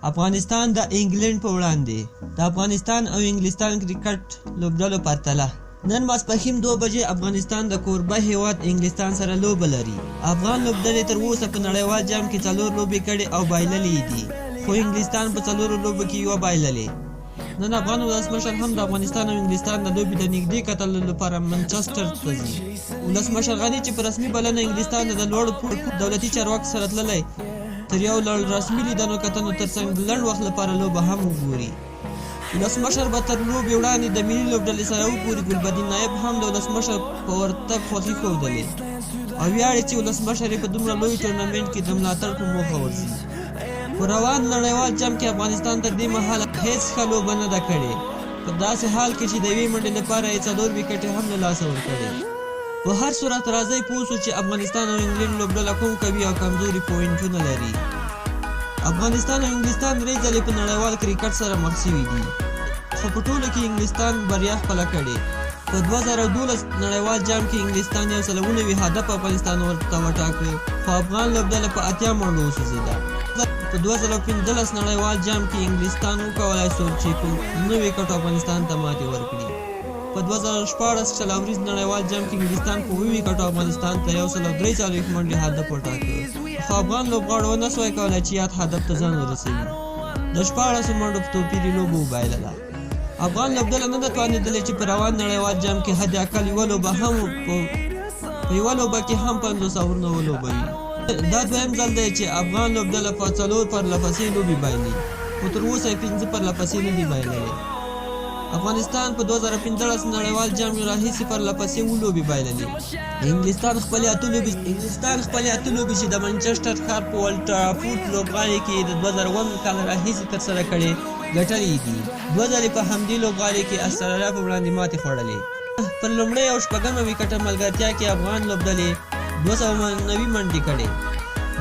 افغانستان د انګلنډ په وړاندې د افغانستان او انګلستان کرکټ لوبډلو پرتله نن ماسپښین 2 بجې افغانستان د کوربه هیواد انګلستان سره لوبه لري. افغان لوبډلې تر اوسه په نړیوال جام کې 4 لوبې کړې او بایللې دي، خو انګلستان په 4 لوبو کې یوه بایللې. نن افغان ولسمشر هم د افغانستان او انګلستان د لوبې د نږدې کتلو لپاره منچسټر ته ځي. ولسمشر غني چې په رسمي بلنه انګلستان د لوړ دولتي چارواکو سره تللی تر یو لړ رسمي لیدنو کتنو ترڅنګ د لنډ وخت لپاره لوبه هم وګوري. ولسمشر به تر لوبې وړاندې د ملي لوبډلې سره وګوري. ګلبدین نایب هم د ولسمشر په ورتګ خوښي ښودلې او ویاړي چې ولسمشر یې په دومره لوی ټورنمنټ کې د ملاتړ په موخه ورځي. په روان نړیوال جام کې افغانستان تر دې مهاله هیڅ ښه لوبه نه ده کړې، په داسې حال کې چې د یوې منډې لپاره یې 4 ویکټې هم له لاسه ورکړې. په هر صورت راځئ پوه شو چې افغانستان او انګلند لوبډله کوم قوي او کمزوري پوینټونه لري. افغانستان او انګلستان 3 ځلې په نړیوال کرکټ سره مخ شوي دي، خو په ټولو کې انګلستان بریا خپله کړې. په 2012 نړیوال جام کې انګلستان 190 هدف افغانستان ورته وټاکه، خو افغان لوبډله په 80 منډو وسوځېده. په 2015 نړیوال جام کې انګلستان وکولای شول چې په 9 ویکټو افغانستان ته ماتې ورکړي. په 2014 چلاوریز نړیوال جام کې انګلستان په 20 ویکټو افغانستان ته 143 منډې هدف وټاکه، خو افغان لوبغاړو ونه سوای کولی چې یاد هدف ته ځان ورسوي. د 14 منډو په توپیري لوبه وبایلله. افغان لوبډله نه ده توانېدلې چې په روان نړیوال جام کې حد اقل یوه لوبه هم په یوه لوبه کې هم 50 اورونه ولوبوي. دا دویم ځل دی چې افغان لوبډله په 4 پرلهپسې لوبې بایلي، خو تر اوسه یې 5 پرلهپسې نه دي بایللې. افغانستان په 2015 نړیوال جام راهیسې پرلهپسې 7 لوبې بایللې. انګلستان خپلې 8 لوبې چې د منچسټر ښار په ولډ ټرافورډ لوبغالي کې د 2001 کال راهیسې ترسره کړې ګټلې دي. 2 ځلې په همدې لوبغالي کې استرالیا په وړاندې ماتې خوړلې. پر لومړۍ او شپږمه ویکټه ملګرتیا کې افغان لوبډلې 290 منډې کړې،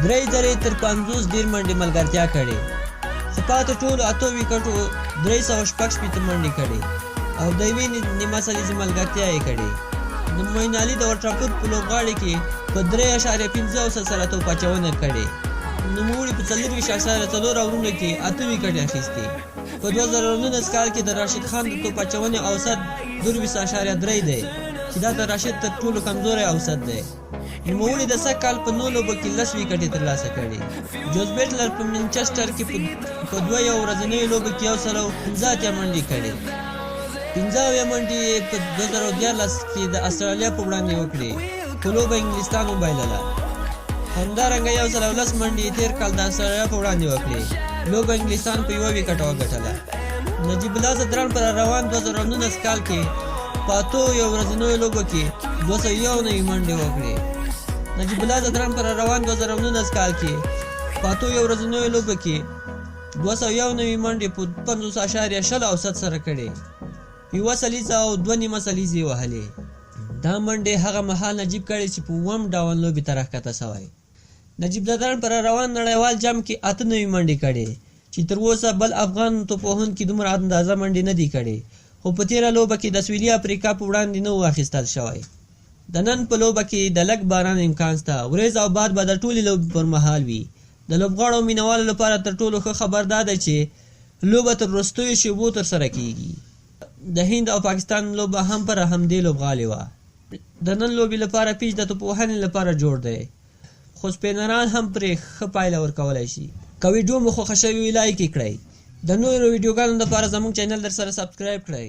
3 ځلې تر 50 ډېر منډې ملګرتیا کړې، خو پاتې ټولو 8 ویکټو 366 منډې کړې او د یوې نیمه سلیزې ملګرتیا یې کړې. د معین علي د ورټرافورډ په لوبغاړي کې په 3.15 سره توپ اچونه کړې. نوموړي په 4.4 اورونو کې 8 ویکټې اخیستې. په 2019 کال کې د راشد خان د توپ اچونې اوسط 2.3 دی، چې دا د راشد تر ټولو کمزوری اوسط دی. نوموړي د سږ کال په 9 لوبو کې 10 ویکټې ترلاسه کړې. جوز بیټلر په منچسټر کې په 2 ورځنیو لوبو کې 115 منډې کړې. 15 منډې په 2014 کې د استرالیا په وړاندې وکړې، خو لوبه انګلستان وبایلله. همدارنګه 110 منډې تېر کال د استرالیا په وړاندې وکړې، لوبه انګلستان په 1 ویکټ وګټله. نجیب الله زدران پر روان 2019 کال کې په 8 ورځنیو لوبو کې 291 منډې وکړې. نجیب الله زدران پر روان 2019 کال کې په 8 ورځنیو لوبو کې 291 منډې په 50.6 اوسط سره کړې، 1 سلیزه او 2 نیمه سلیزې وهلې. دا منډې هغه مهال نجیب کړې چې په 1 ډاون لوبې ته راښکته سوی. نجیب زدران پر روان نړیوال جام کې 98 منډې کړې، چې تر اوسه بل افغان توپوهونکي دومره اندازه منډې نه دي کړې، خو په تېره لوبه کې د سویلي افریقا په وړاندې نه و اخیستل شوی. د نن په لوبه کې د لږ باران امکان شته. ورېځ او باد به د ټولې لوبې پر مهال وي. د لوبغاړو مینوالو لپاره تر ټولو ښه خبر دا ده چې لوبه تر وروستیو شېبو ترسره کیږي. د هند او پاکستان لوبه هم پر همدې لوبغالې وه. د نن لوبې لپاره پیچ د توپوهنې لپاره جوړ دی، خو سپینران هم پرې ښه پایله ورکولی شي. که ویډیو مو خوښه شوې وي لایک یې کړئ. د نورو ویډیوګانو لپاره زموږ چینل در سره سبسکرایب کړئ.